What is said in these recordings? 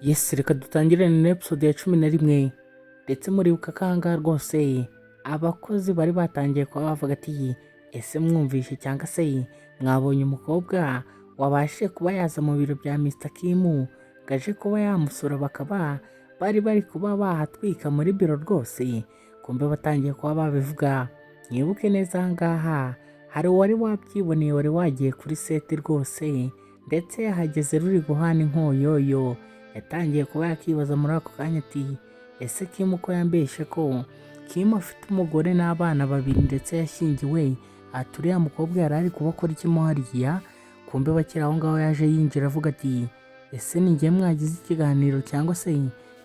Yes, reka dutangire na episode ya 11 ndetse muribuka ko ahangaha rwose abakozi bari batangiye kuba bavuga ati ese mwumvishe cyangwa se mwabonye umukobwa wabashije kuba yaza mu biro bya Mr. Kim gaje kuba yamusura, bakaba bari kuba bahatwika muri biro rwose. Kumbe batangiye kuba babivuga. Mwibuke neza ahangaha hari uwari wabyiboneye, wari wagiye kuri seti rwose ndetse yahageze ruri guhana inkoyoyo. Yatangiye kuba yakibaza muri ako kanya ati ese Kim ko yambeshe ko Kim afite umugore n'abana babiri ndetse yashyingiwe, ati uriya mukobwa yari ari kubakora ikimo hariya. Kumbe bakiri aho ngaho yaje yinjira avuga ati ese ni njye mwagize ikiganiro cyangwa se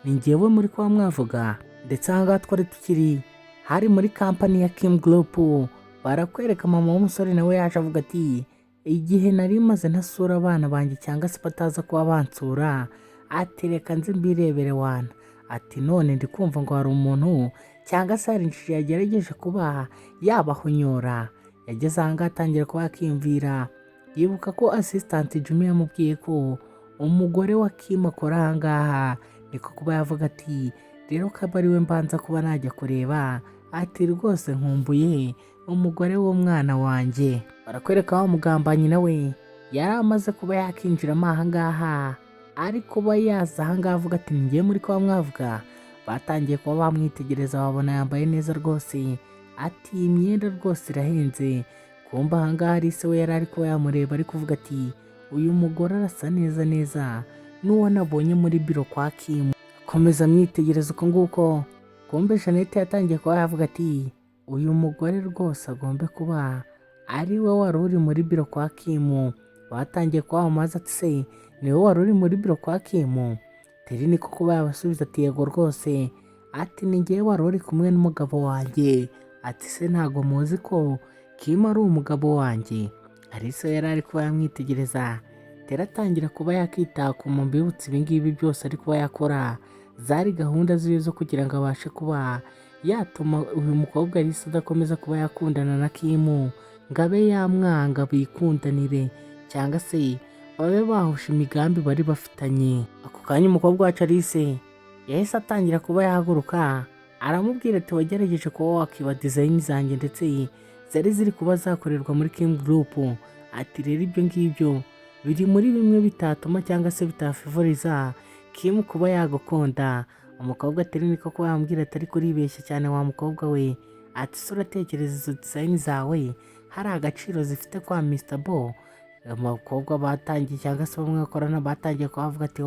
ni njyewe muri kuba mwavuga. Ndetse ahangaha twari tukiri hari muri kampani ya Kim Group, barakwereka mama w'umusore nawe yaje avuga ati igihe nari maze ntasura abana banjye cyangwa se bataza kuba bansura, ati reka nzi mbirebere wana. Ati none ndi kumva ngo hari umuntu cyangwa se hari inshiji yagerageje kuba yabahonyora. Yageze ahangaha atangira kuba yakiyumvira, yibuka ko assistant Jimmy yamubwiye ko umugore wa Kim akora ahangaha. Niko kuba yavuga ati rero kaba ari we mbanza kuba najya kureba, ati rwose nkumbuye umugore w'umwana wanjye. Barakwereka wa mugambanyi nawe yari amaze kuba yakinjiramo ahangaha, ariko kuba yaza ahangaha avuga ati ngiye muri kuba mwavuga. Batangiye kuba bamwitegereza, babona yambaye neza rwose, ati iyi myenda rwose irahenze. Kumba ahangaha ari se we yari ari kuba yamureba ari kuvuga ati uyu mugore arasa neza neza n'uwo nabonye muri biro kwa Kim. Komeza mwitegereza uko nguko. Kumbe Jeannette yatangiye kuba yavuga ati uyu mugore rwose agombe kuba ari we wari uri muri biro kwa Kim. Batangiye kuba bamaze ati se niwe wari uri muri biro kwa Kim? Teri niko kuba yabasubiza ati yego rwose. Ati ni njyewe wari uri kumwe n'umugabo wanjye. Ati se ntago muzi ko Kim ari umugabo wanjye? Alice yari ari kuba yamwitegereza. Tera atangira kuba yakitaka mu mbibutse ibingibi byose ari kuba yakora, zari gahunda ziwe zo kugira ngo abashe kuba yatuma uyu mukobwa Alice adakomeza kuba yakundana na Kim, ngo abe yamwanga bikundanire cyangwa se babe bahusha imigambi bari bafitanye. Ako kanya umukobwa wacu Alice yahise atangira kuba yahaguruka, aramubwira ati wagerageje kuba wakiba design zanjye ndetse zari ziri kuba zakorerwa muri Kim Group. Ati rero ibyo ngibyo biri muri bimwe bitatuma cyangwa se bitafavoriza Kim kuba yagukunda. Umukobwa atari niko kuba yambwira atari kuribeshya cyane wa mukobwa we. Ati se uratekereza izo design zawe hari agaciro zifite kwa Mr. Bo? Umukobwa batangiye cyangwa se bamwe bakorana batangiye kuhavuga ati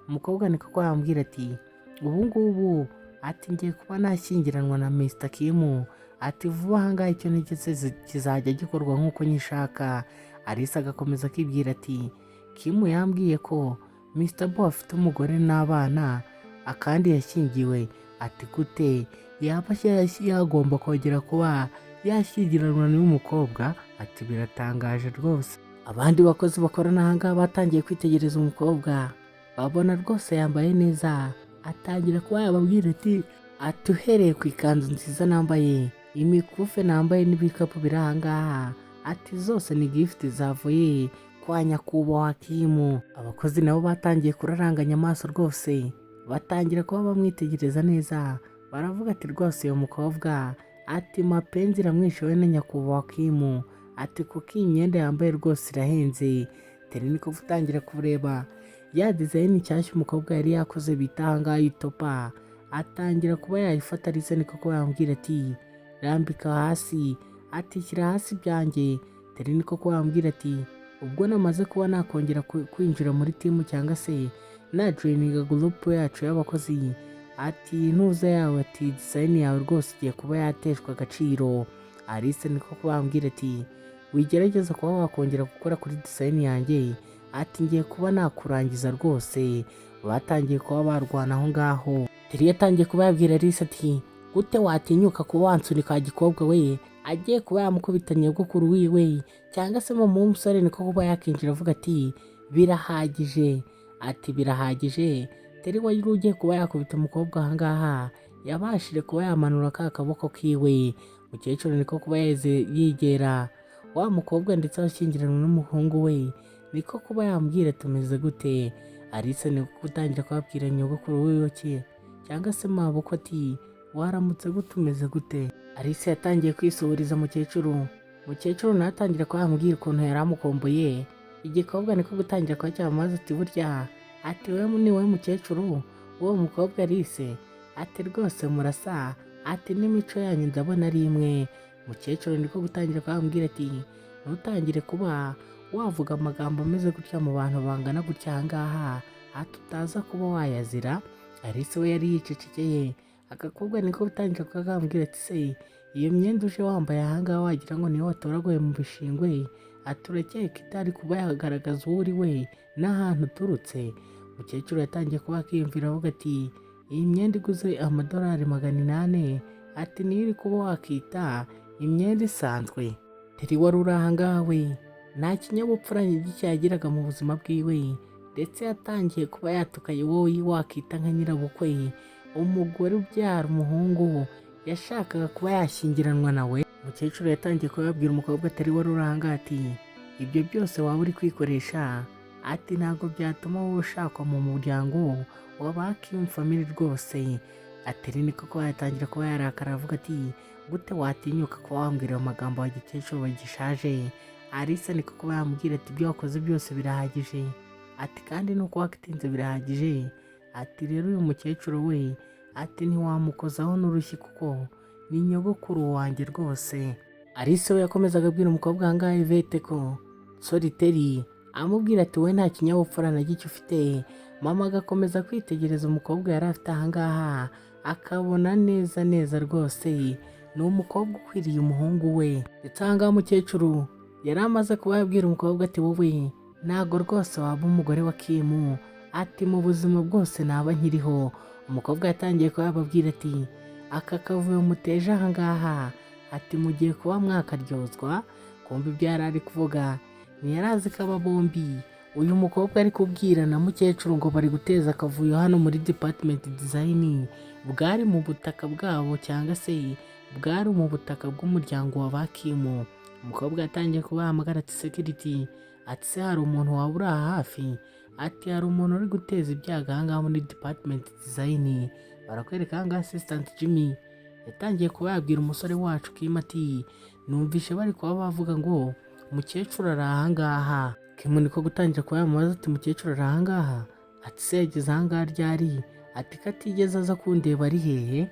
umukobwa niko kuba yambwira ati ubu ngubu ati ngiye kuba nashyingiranwa na Mr. Kim. Ati vuba ahangaha icyo nigeze kizajya gikorwa nk'uko nyishaka. Alice agakomeza akibwira ati Kim yambwiye ko Mr. Bo afite umugore n'abana akandi yashyingiwe. Ati gute yaba yagomba kongera kuba yashyingiranwa n'uyu mukobwa? Ati biratangaje rwose. Abandi bakozi bakorana ahangaha batangiye kwitegereza umukobwa, babona rwose yambaye neza. Atangira kuba yababwira ati uhereye ku ikanzu nziza nambaye, imikufe nambaye n'ibikapu biri ahangaha, ati zose ni gift zavuye kwa nyakubahwa Kim. Abakozi nabo batangiye kuraranganya amaso rwose, batangira kuba bamwitegereza neza. Baravuga ati rwose uyu mukobwa ati mapenzi iramwishowe na nyakubahwa Kim. Ati kuko iyi myenda yambaye rwose irahenze. Teri niko gutangira kureba ya design nshyashya umukobwa yari yakoze bita ahangaha itopa. Atangira kuba yayifata. Alice niko kuba yambwira ati rambika hasi. Ati shyira hasi byanjye. Teri niko kuba yambwira ati ubwo namaze kuba nakongera kwinjira muri timu cyangwa se na joininga group yacu y'abakozi, ati ntuza yawe, ati design yawe rwose igiye kuba yateshwa agaciro. Alice niko kuba yambwira ati wigerageza kuba wakongera gukora kuri design yanjye, ati ngiye kuba nakurangiza rwose. Batangiye kuba barwana aho ngaho. Teri yatangiye kuba yabwira Alice ati gute watinyuka kuba wansunika gikobwa we? Agiye kuba yamukubitanye nyogokuru wiwe cyangwa se mama w'umusore niko kuba yakinjira avuga ati birahagije. Ati birahagije. Teri wari ugiye kuba yakubita umukobwa ahangaha yabashije kuba yamanura ka kaboko kiwe. Mukecuru niko kuba yigera wa mukobwa ndetse ashyingiranwa n'umuhungu we, niko kuba yambwira tumeze gute? Alice ni gutangira kubabwira nyogokuru w'iyoke cyangwa se mabukwe ati waramutse gute umeze gute. Alice yatangiye kwisuhuriza mukecuru nawe atangira kuba yamubwira ukuntu yari amukomboye. Igikobwa niko gutangira kuba cyamaze ati burya ati we ni we mukecuru uwo mukobwa Alice ati rwose murasa ati n'imico yanyu ndabona ari imwe. Mukecuru niko gutangira kuba yamubwira ati ntutangire kuba wavuga amagambo ameze gutya mu bantu bangana gutya ahangaha ati utaza kuba wayazira. Alice we yari yicecekeye. Agakobwa niko gutangira kuba kambwira ati se iyo myenda uje wambaye ahangaha wagira ngo niyo watoraguye mu bishingwe ati urakeka itari kuba yagaragaza uwo uri we n'ahantu uturutse. Mukecuru yatangiye kuba akiyumvira avuga ati iyi myenda iguze amadolari 800 ati niyo iri kuba wakita imyenda isanzwe. Teri wari uri ahangaha we nta kinyabupfura gike yagiraga mu buzima bwiwe, ndetse yatangiye kuba yatuka wowe wakita nka nyirabukwe, umugore ubyara umuhungu yashakaga kuba yashyingiranwa nawe. Umukecuru yatangiye kubabwira umukobwa atari wari uri ahangaha ati ibyo byose waba uri kwikoresha ati ntabwo byatuma wowe ushakwa mu muryango w'Abakim family rwose. Ateri niko kuba yatangira kuba yarakara avuga ati gute watinyuka kuba wambwira amagambo ya gikecuru wagishaje. Alice niko kuba yamubwira ati ibyo wakoze byose birahagije ati kandi nuko wakitinze birahagije ati rero uyu mukecuru we ati ntiwamukozaho n'urushyi kuko ni nyogokuru wanjye rwose. Alice we yakomezaga abwira umukobwa ahangaha Yvette ko sorry Teri amubwira ati we nta kinyabupfura na gike ufite. Mama agakomeza kwitegereza umukobwa yari afite ahangaha akabona neza rwose ni umukobwa ukwiriye umuhungu we. Ndetse ahangaha umukecuru yari amaze kuba yabwira umukobwa ati wowe ntago rwose waba umugore wa Kim ati mu buzima bwose naba nkiriho. Umukobwa yatangiye kuba yababwira ati aka kavuyo muteje ahangaha ati mugiye kuba mwakaryozwa. Kumva ibyo yari ari kuvuga ntiyarazi ko aba bombi uyu mukobwa ari kubwira na mukecuru ngo bari guteza akavuyo hano muri department design bwari mu butaka bwabo cyangwa se bwari mu butaka bw'umuryango wa Kim. Umukobwa yatangiye kuba yahamagara ati security ati se hari umuntu waba uri aha hafi ati hari umuntu uri guteza ibyago ahangaha muri department design. Barakwereka ahangaha assistant Jimmy yatangiye kuba yabwira umusore wacu Kim ati numvishe bari kuba bavuga ngo umukecuru ari ahangaha. Kim niko gutangira kuba yamubaza ati umukecuru ari ahangaha ati se yageze ahangaha ryari ati katigeze aza kundeba ari hehe.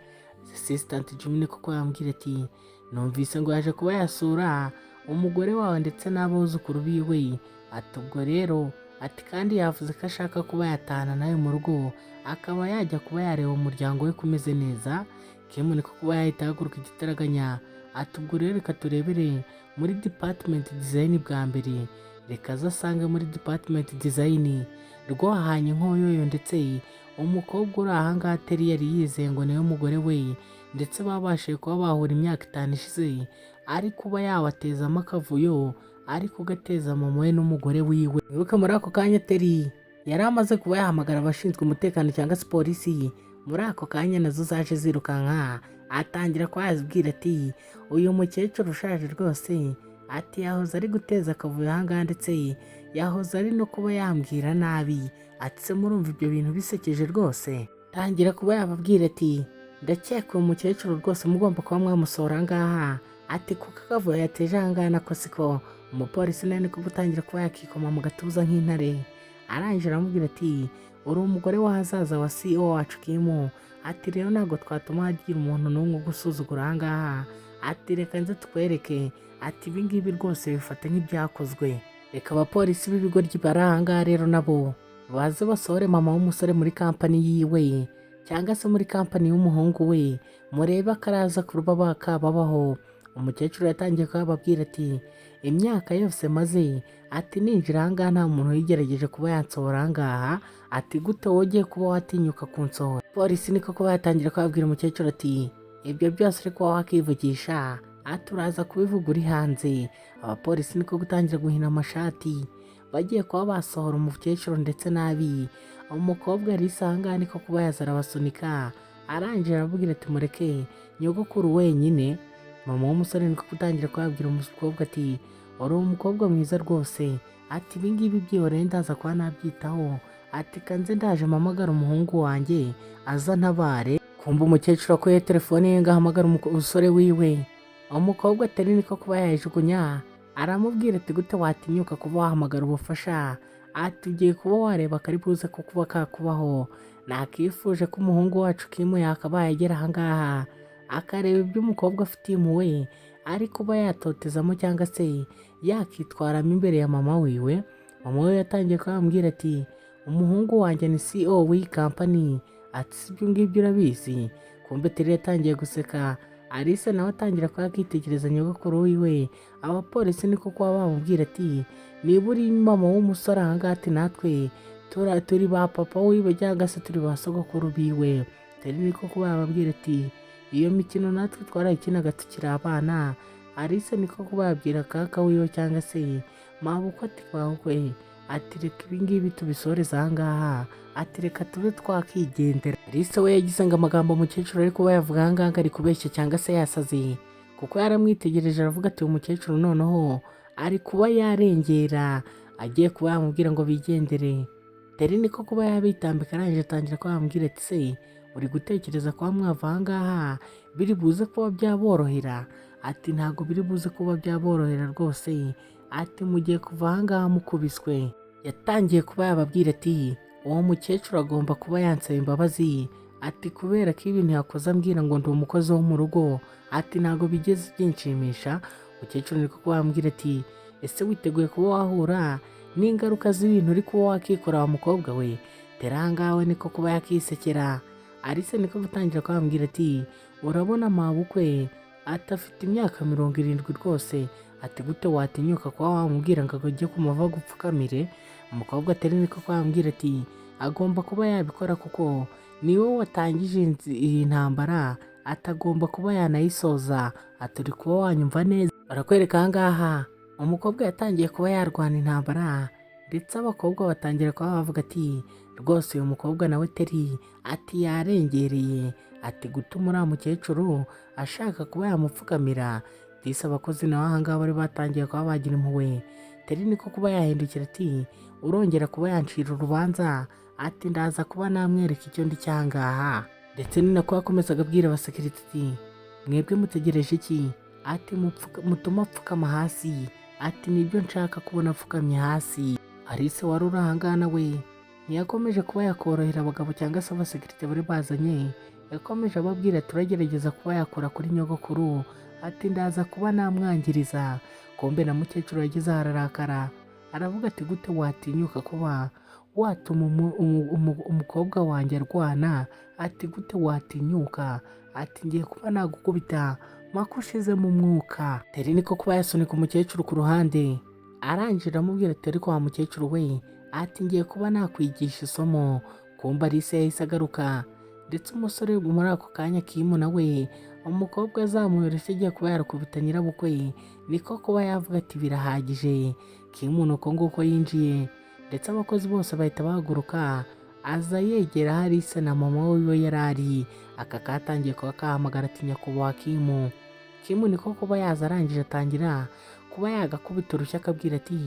Assistant Jimmy niko kuba yambwira ati numvise ngo yaje kuba yasura umugore wawe ndetse n'abuzukuru biwe ati ubwo rero ati kandi yavuze ko ashaka kuba yatahana nawe mu rugo akaba yajya kuba yareba umuryango we kumeze neza. Kim niko kuba yahita ahaguruka igitaraganya ati ubwo rero reka turebere muri department design bwa mbere, reka azasange muri department design rwahanye nk'oyoyo ndetse umukobwa uri ahangaha Teri yari yizeye ngo niwe mugore we ndetse babashije kuba bahura imyaka 5 ishize ari kuba yabatezamo akavuyo ari kugateza mama we n'umugore wiwe. Wibuke muri ako kanya Teri yari amaze kuba yahamagara abashinzwe umutekano cyangwa se polisi. Muri ako kanya nazo zaje zirukanka atangira kuba yazibwira ati uyu mukecuru ushaje rwose ati yahoze ari guteza akavuyo ahangaha ndetse yahoze ari no kuba yambwira nabi ati se murumva ibyo bintu bisekeje rwose. Tangira kuba yababwira ati ndakeka uyu mukecuru rwose mugomba kuba mwamusohora ahangaha ati kuko akavuyo yateje ahangaha nako siko. Umupolisi nawe niko gutangira kuba yakikoma mu gatuza nk'intare arangije aramubwira ati uri umugore w'ahazaza wa CEO wacu Kim ati rero ntabwo twatuma hagira umuntu n'umwe ugusuzugura ahangaha ati reka nze tukwereke ati ibingibi rwose bifata nk'ibyakozwe. Reka abapolisi b'ibigoryi bari ahangaha rero nabo baze basohore mama w'umusore muri kampani yiwe cyangwa se muri kampani y'umuhungu we murebe akaraza kuba bakababaho. Umukecuru yatangiye kubabwira ati imyaka yose maze ati ninjira ahangaha nta muntu yigerageje kuba yansohora ahangaha ati gute wogiye kuba watinyuka kunsohora. Polisi niko kuba yatangira kubabwira umukecuru ati ibyo byose uri kuba wakivugisha ati uraza kubivuga uri hanze. Abapolisi niko gutangira guhina amashati bagiye kuba basohora umukecuru ndetse nabi. Umukobwa yari ahangaha niko kuba yazara abasunika arangije arababwira ati mureke nyogokuru wenyine. Mama w'umusore niko gutangira kubabwira umukobwa ati uri umukobwa mwiza rwose ati ibingibi byihoreye ndaza kuba nabyitaho ati kanze ndaje mpamagara umuhungu wanjye aza ntabare. Kumva umukecuru akuye telefone ye ngo ahamagara umusore wiwe, umukobwa atari niko kuba yayijugunya, aramubwira ati gute watinyuka kuba wahamagara ubufasha, ati ugiye kuba wareba akari buze ko kuba kakubaho. Nakifuje ko umuhungu wacu Kim yakabaye agera ahangaha akareba ibyo umukobwa afitiye impuhwe ari kuba yatotezamo cyangwa se yakitwaramo imbere ya mama wiwe. Mama we yatangiye kubambwira ati umuhungu wanjye ni CEO w'iyi kampani, ati si ibyo ngibyo urabizi. Kumbe Terry yatangiye guseka, Alice nawe atangira kuba yakitegereza nyogokuru wiwe. Abapolisi niko kuba bamubwira ati niba uri mama w'umusore ahangaha ati natwe turi ba papa wiwe cyangwa se turi ba sogokuru biwe. Terry niko kuba yababwira ati iyo mikino natwe twarayikinaga tukiri abana. Alice niko kuba yabwira kaka wiwe cyangwa se mabuko ati kwawe ati reka ibingibi tubisoreza ahangaha, ati reka tube twakigendera. Alice we yagize ngo amagambo umukecuru ari kuba yavuga ahangaha ari kubeshya cyangwa se yasaze, kuko yaramwitegereje aravuga ati umukecuru noneho ari kuba yarengera agiye kuba yamubwira ngo bigendere. Terry niko kuba yabitambika arangije atangira kuba yamubwira ati se uri gutekereza kuba mwava ahangaha biri buze kuba byaborohera? Ati ntabwo biri buze kuba byaborohera rwose, ati mugiye kuva ahangaha mukubiswe. Yatangiye kuba yababwira ati uwo mukecuru agomba kuba yansaba imbabazi, ati kubera ko ibintu yakoze ambwira ngo ndi umukozi wo mu rugo, ati ntabwo bigeze byinshimisha. Umukecuru niko kuba yambwira ati ese witeguye kuba wahura n'ingaruka z'ibintu uri kuba wakikora wa mukobwa we? Terangawe niko kuba yakisekera. Alice niko gutangira kubambwira ati urabona mabukwe atafite imyaka 70 rwose, ati gute watinyuka kuba wamubwira ngo ajye kumava gupfukamire? Umukobwa atari niko kwambwira ati agomba kuba yabikora kuko niwe watangije iyi ntambara, atagomba kuba yanayisoza, aturi kuba wanyumva neza barakwereka ahangaha. Umukobwa yatangiye kuba yarwana intambara ndetse abakobwa batangira kuba bavuga ati rwose uyu mukobwa nawe Terry ati yarengereye, ati gutuma uriya mukecuru ashaka kuba yamupfukamira. Disi abakozi nawe ahangaha bari batangiye kuba bagira impuhwe. Terry niko kuba yahindukira ati urongera kuba yancira urubanza, ati ndaza kuba namwereka icyo ndi cyangaha. Ndetse ni nako yakomezaga abwira abasekirite ati mwebwe mutegereje iki? Ati mutuma apfukama hasi, ati nibyo nshaka kubona apfukamye hasi. Alice wari uri ahangaha nawe ntiyakomeje kuba yakorohera abagabo cyangwa se abasekirite bari bazanye, yakomeje ababwira turagerageza kuba yakora kuri nyogokuru, ati ndaza kuba namwangiriza. Kumbe na mukecuru yagize ararakara aravuga ati gute watinyuka kuba watuma umukobwa wanjye arwana? Ati gute watinyuka? Ati ngiye kuba nagukubita mako ushize mu mwuka. Terry niko kuba yasunika umukecuru ku ruhande arangije aramubwira ati ariko wa mukecuru we, ati ngiye kuba nakwigisha isomo. Kumbe Alice yahise agaruka ndetse umusore muri ako kanya Kim nawe umukobwa azamuyoreshya agiye kuba yarakubita nyirabukwe, niko kuba yavuga ati birahagije. Kim nuko nguko yinjiye ndetse abakozi bose bahita bahaguruka, aza yegera Alice na mama wiwe yari ari. Aka katangiye kuba kahamagara ati nyakubahwa Kim. Kim niko kuba yaza arangije atangira kuba yagakubita urushyi akabwira ati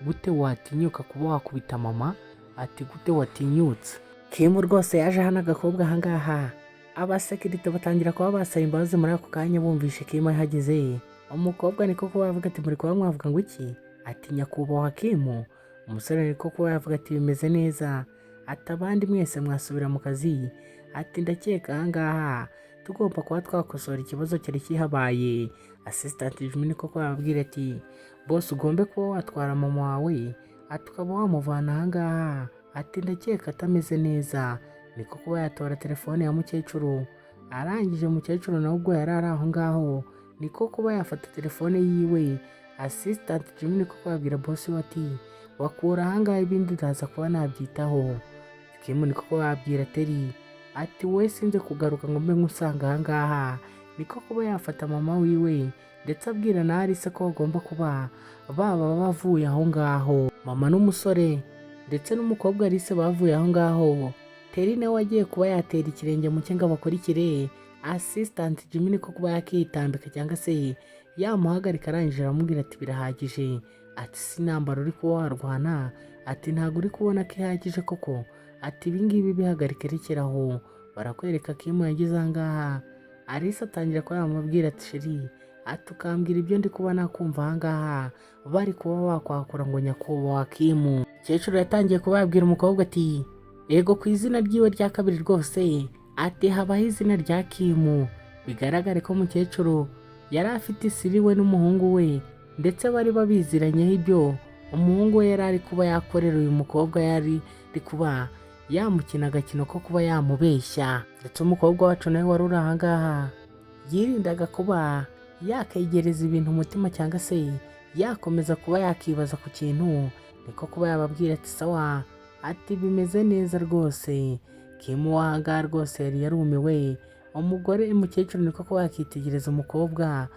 gute watinyuka kuba wakubita mama? Ati gute watinyutse? Kim rwose yaje hano agakobwa ahangaha. Abasekirite batangira kuba basaba imbabazi muri ako kanya bumvishe Kim yahageze. Umukobwa niko kuba yavuga ati muri kuba mwavuga ngo iki? Ati nyakubahwa Kim. Umusore niko kuba yavuga ati bimeze neza, ati abandi mwese mwasubira mu kazi, ati ndakeka ahangaha tugomba kuba twakosora ikibazo cyari kihabaye. Assistant Jimmy niko kuba yababwira ati boss ugombe kuba watwara mama wawe, ati ukaba wamuvana ahangaha, ati ndakeka atameze neza. Niko kuba yatora telefone ya mukecuru, arangije mukecuru nawe ubwo yari ari aho ngaho niko kuba yafata telefone yiwe. Assistant Jimmy niko kuba yabwira boss we ati wakura ahangaha ibindi ndaza kuba nabyitaho. Kim niko kuba yabwira Terry ati we sinze kugaruka ngo mbe nkusanga ahangaha. Niko kuba yafata mama wiwe ndetse abwira na Alice ko bagomba kuba baba bavuye aho ngaho. Mama n'umusore ndetse n'umukobwa Alice bavuye aho ngaho. Terry nawe agiye kuba yatera ikirenge mu cyenga bakurikire. Assistant Jimmy niko kuba yakitambika cyangwa se yamuhagarika arangije aramubwira ati birahagije, ati sinambara uri kuba warwana, ati ntabwo uri kubona ko ihagije koko, ati ibingibi bihagarike rekeraho, barakwereka Kim yageze ahangaha. Alice atangira kuba yamubwira ati sheri, ati ukambwira ibyo ndi kuba nakumva ahangaha bari kuba wakwakura ngo nyakubahwa Kim. Umukecuru yatangiye kuba yabwira umukobwa ati ego ku izina ryiwe rya kabiri rwose, ati habaho izina rya Kim. Bigaragare ko umukecuru yari afite isiri we n'umuhungu we, ndetse bari babiziranyeho ibyo umuhungu we yari ari kuba yakorera uyu mukobwa, yari ari kuba yamukina agakino ko kuba yamubeshya. Ndetse umukobwa wacu nawe wari uri ahangaha yirindaga kuba yakegereza ibintu umutima cyangwa se yakomeza kuba yakibaza ku kintu, niko kuba yababwira ati sawa, ati bimeze neza rwose. Kim wahangaha rwose yari yarumiwe. Umukecuru niko kuba yakitegereza umukobwa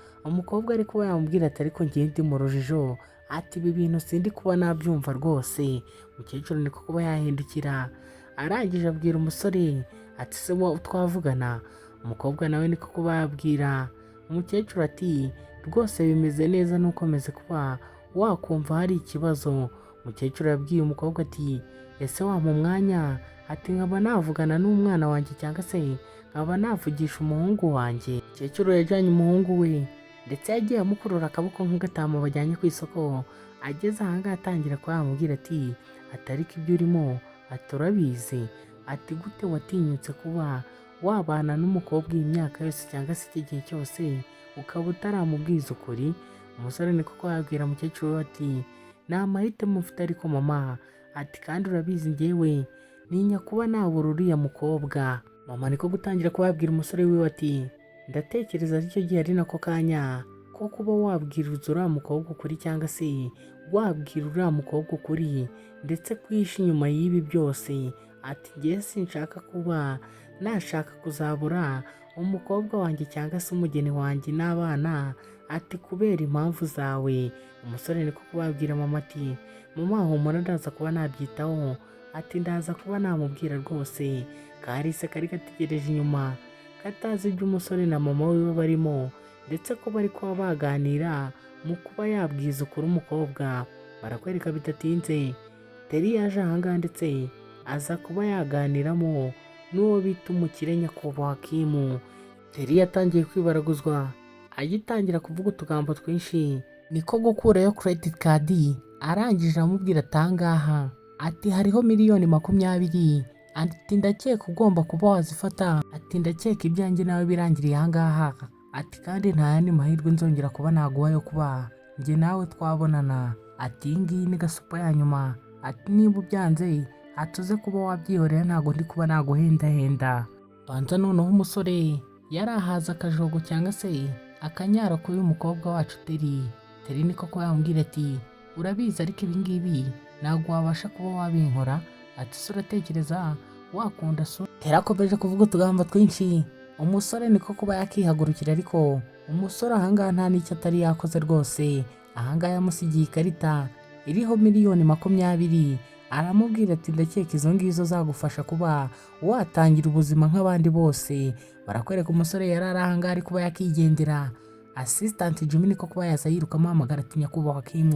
ari kuba yamubwira ati ariko ngiye ndi mu rujijo, ati ibi bintu sindi kuba nabyumva rwose. Umukecuru niko kuba yahindukira arangije abwira umusore ati se wo twavugana. Umukobwa nawe niko kuba yabwira umukecuru ati rwose bimeze neza, nukomeze kuba wakumva hari ikibazo. Umukecuru yabwiye umukobwa ati ese wampa umwanya, ati nkaba navugana n'umwana wanjye cyangwa se nkaba navugisha umuhungu wanjye. Umukecuru yajyanye umuhungu we ndetse yagiye amukurura akaboko nk'agatama bajyanye ku isoko. Ageze ahangaha atangira kuba yamubwira ati atariko ibyo urimo, ati urabizi, ati gute watinyutse kuba wabana n'umukobwa iyi myaka yose cyangwa se iki gihe cyose ukaba utaramubwiza ukuri. Umusore niko kuba yabwira umukecuru ati ni amahitamo mfite ariko mama, ati kandi urabizi ngewe ninya kuba nabura uriya mukobwa. Mama niko gutangira kuba yabwira umusore wiwe ati ndatekereza aricyo gihe ari nako kanya ko kuba wabwira uriya mukobwa ukuri cyangwa se wabwira uriya mukobwa ukuri ndetse kwihisha inyuma y'ibi byose. Ati ngewe sinshaka kuba nashaka kuzabura umukobwa wanjye cyangwa se umugeni wanjye n'abana, ati kubera impamvu zawe. Umusore niko kubabwira mama ati mama humura ndaza kuba nabyitaho, ati ndaza kuba namubwira rwose. Kalisa kari gategereje inyuma katazi ibyo umusore na mama wiwe barimo, ndetse ko bari kuba baganira mu kuba yabwiza ukuri umukobwa. Barakwereka bidatinze Teri yaje ahangaha ndetse aza kuba yaganiramo n'uwo bita umukire nyakubahwa Kim. Teri yatangiye kwibaraguzwa agitangira kuvuga utugambo twinshi, niko gukurayo credit card arangije amubwira atangaha ati hariho miliyoni 20, ati ndakeka ugomba kuba wazifata, ati ndakeka ibyanjye nawe birangiriye ahangaha, ati kandi nta yandi mahirwe nzongera kuba naguha yo kuba njye nawe twabonana, ati iyi ngiyi ni gasupa ya nyuma, ati niba ubyanze atuze kuba wabyihorera ntabwo ndi kuba naguhendahenda. Banza noneho umusore yari ahaza akajogo cyangwa se akanyara kuri uyu mukobwa wacu Teri. Teri niko kuba yamubwira ati urabizi ariko ibi ngibi ntabwo wabasha kuba wabinkora, ati se uratekereza wakunda so. Teri akomeje kuvuga utugambo twinshi, umusore niko kuba yakihagurukira, ariko umusore ahangaha nta n'icyo atari yakoze rwose. Ahangaha yamusigiye ikarita iriho miliyoni 20, aramubwira ati ndakeka izo ngizo zagufasha kuba watangira ubuzima nk'abandi bose. Barakwereka umusore yari ari ahangaha ari kuba yakigendera. Assistant Jimmy niko kuba yaza yiruka amuhamagara ati nyakubahwa Kim,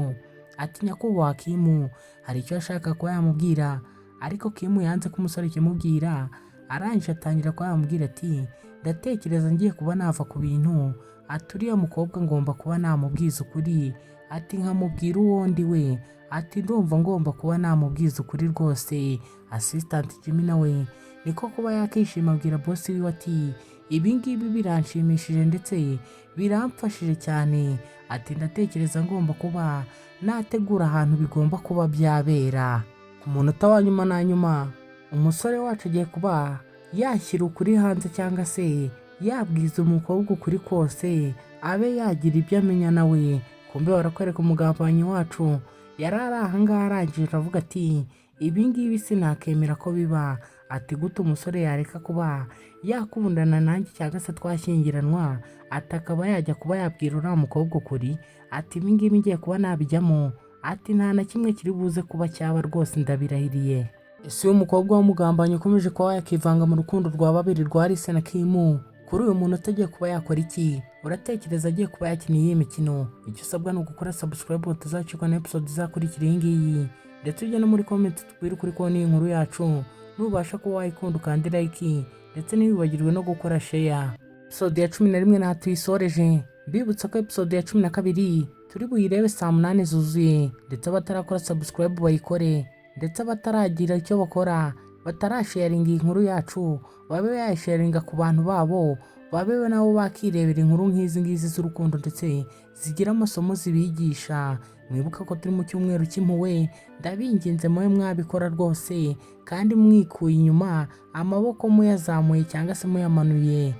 ati nyakubahwa Kim hari icyo ashaka kuba yamubwira, ariko Kim yanze ko umusore kimubwira. Arangije atangira kuba yamubwira ati ndatekereza ngiye kuba nava ku bintu, ati uriya mukobwa ngomba kuba namubwiza ukuri, ati nkamubwira uwo ndi we, ati ndumva ngomba kuba namubwiza ukuri rwose. Assistant Jimmy nawe niko kuba yakishima abwira boss wiwe ati ibi ngibi biranshimishije ndetse biramfashije cyane, ati ndatekereza ngomba kuba nategura ahantu bigomba kuba byabera. Ku munota wa nyuma na nyuma umusore wacu agiye kuba yashyira ukuri hanze cyangwa se yabwiza umukobwa ukuri kose abe yagira ibyo amenya nawe. Kumbe barakwereka umugambanyi wacu yari ari ahangaha arangije aravuga ati ibi ngibi sinakemera ko biba, ati gute umusore yareka kuba yakundana nanjye cyangwa se twashyingiranwa, ati akaba yajya kuba yabwira uriya mukobwa ukuri, ati ibi ngibi ngiye kuba nabijyamo, ati nta na kimwe kiri buze kuba cyaba rwose ndabirahiriye. Ese uyu mukobwa w'umugambanyi ukomeje kuba yakivanga mu rukundo rwa babiri rwa Alice na Kim, kuri uyu muntu utagiye kuba yakora iki? Uratekereza agiye kuba yakina iyi mikino? Icyo usabwa ni ugukora subscribe utazacikwa na episode izakurikira iyi ngiyi. ndetse ujya no muri comment tubwire ukuri ko ni inkuru yacu, nubasha kuba wayikunda ukandi like ndetse ntiwibagirwe no gukora share. Episode ya 11 na tuyisoreje, mbibutsa ko episode ya 12 turi buyirebe saa 8 zuzuye, ndetse abatarakora subscribe bayikore, ndetse abataragira icyo bakora batarasharinga inkuru yacu babe yayisharinga ku bantu babo, babe nabo bakirebera inkuru nk'izi ngizi z'urukundo ndetse zigira amasomo zibigisha. Mwibuka ko turi mu cyumweru cy'impuhwe, ndabinginze mwe mwabikora rwose kandi mwikuye inyuma, amaboko muyazamuye cyangwa se muyamanuye.